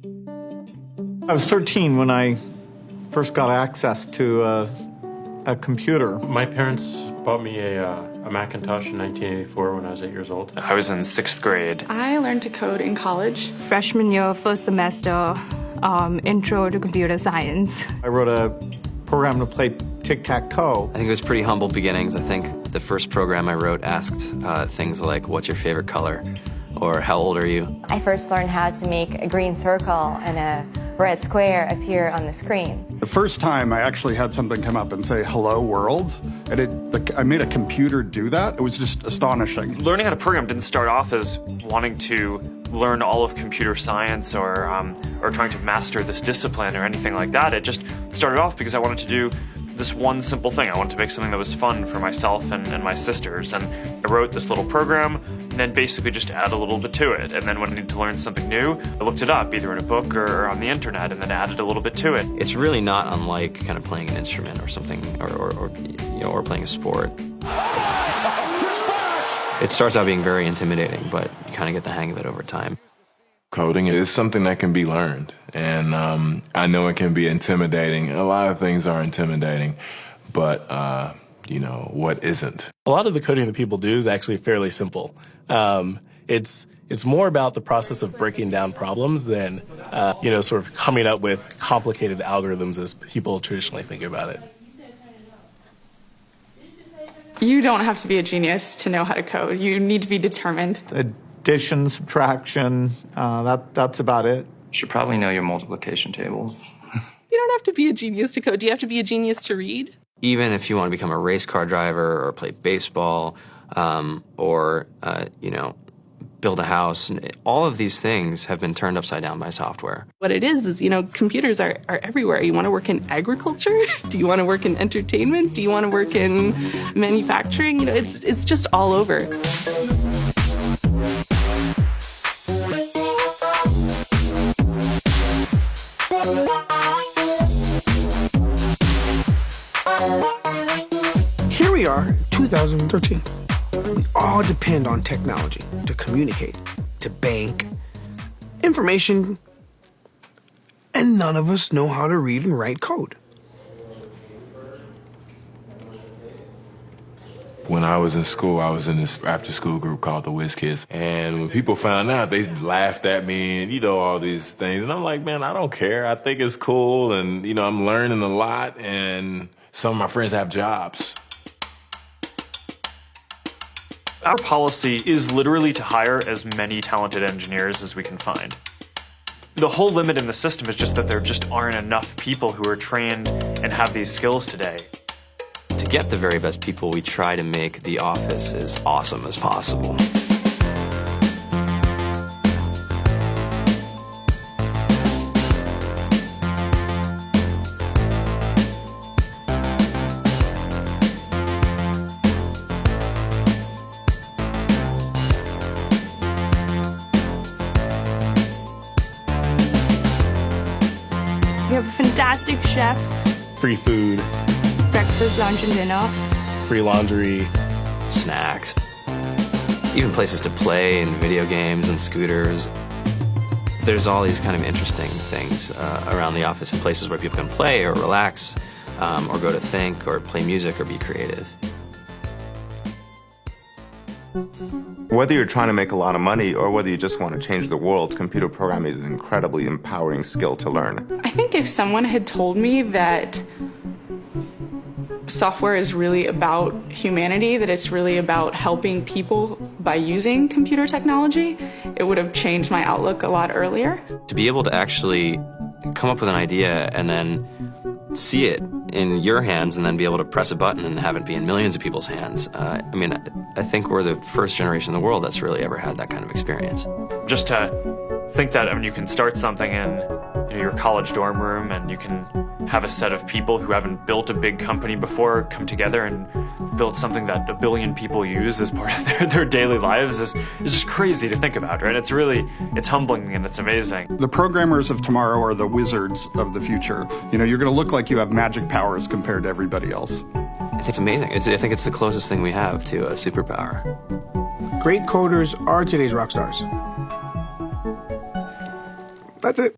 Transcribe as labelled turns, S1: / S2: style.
S1: I was 13 when I first got access to a computer.
S2: My parents bought me a Macintosh in 1984 when I was 8 years old.
S3: I was in 6th grade.
S4: I learned to code in college.
S5: Freshman year, first semester, intro to computer science.
S1: I wrote a program to play tic-tac-toe.
S6: I think it was pretty humble beginnings. I think the first program I wrote asked things like, what's your favorite color? Or how old are you?
S7: I first learned how to make a green circle and a red square appear on the screen.
S8: The first time I actually had something come up and say, hello world, and I made a computer do that. It was just astonishing.
S3: Learning how to program didn't start off as wanting to learn all of computer science or trying to master this discipline or anything like that. It just started off because I wanted to do this one simple thing. I wanted to make something that was fun for myself and my sisters. And I wrote this little program and then basically just add a little bit to it. And then when I needed to learn something new, I looked it up either in a book or on the internet and then added a little bit to it.
S6: It's really not unlike kind of playing an instrument or something, or playing a sport. It starts out being very intimidating, but you kind of get the hang of it over time.
S9: Coding is something that can be learned, and I know it can be intimidating. A lot of things are intimidating, but what isn't?
S10: A lot of the coding that people do is actually fairly simple. It's more about the process of breaking down problems than sort of coming up with complicated algorithms as people traditionally think about it.
S4: You don't have to be a genius to know how to code. You need to be determined.
S1: Addition, subtraction, that's about it.
S3: You should probably know your multiplication tables.
S11: You don't have to be a genius to code. Do you have to be a genius to read?
S6: Even if you want to become a race car driver or play baseball or build a house, all of these things have been turned upside down by software.
S11: What it is computers are everywhere. You want to work in agriculture? Do you want to work in entertainment? Do you want to work in manufacturing? It's just all over.
S12: Here we are, 2013. We all depend on technology to communicate, to bank, information, and none of us know how to read and write code.
S9: When I was in school, I was in this after-school group called the Whiz Kids. And when people found out, they laughed at me and, all these things. And I'm like, man, I don't care. I think it's cool. And, I'm learning a lot. And some of my friends have jobs.
S3: Our policy is literally to hire as many talented engineers as we can find. The whole limit in the system is just that there just aren't enough people who are trained and have these skills today.
S6: To get the very best people, we try to make the office as awesome as possible.
S5: We have a fantastic chef.
S10: Free food,
S5: Breakfast, lunch, and dinner.
S10: free laundry,
S6: snacks, even places to play and video games and scooters. There's all these kind of interesting things around the office and places where people can play or relax or go to think or play music or be creative.
S13: Whether you're trying to make a lot of money or whether you just want to change the world, computer programming is an incredibly empowering skill to learn.
S4: I think if someone had told me that software is really about humanity, that it's really about helping people by using computer technology, it would have changed my outlook a lot earlier.
S6: To be able to actually come up with an idea and then see it in your hands and then be able to press a button and have it be in millions of people's hands. I think we're the first generation in the world that's really ever had that kind of experience.
S3: Just to think that, you can start something in your college dorm room and you can have a set of people who haven't built a big company before come together and build something that 1 billion people use as part of their daily lives is just crazy to think about, right? It's humbling and it's amazing.
S8: The programmers of tomorrow are the wizards of the future. You're going to look like you have magic powers compared to everybody else.
S6: I think it's amazing. I think it's the closest thing we have to a superpower.
S12: Great coders are today's rock stars. That's it.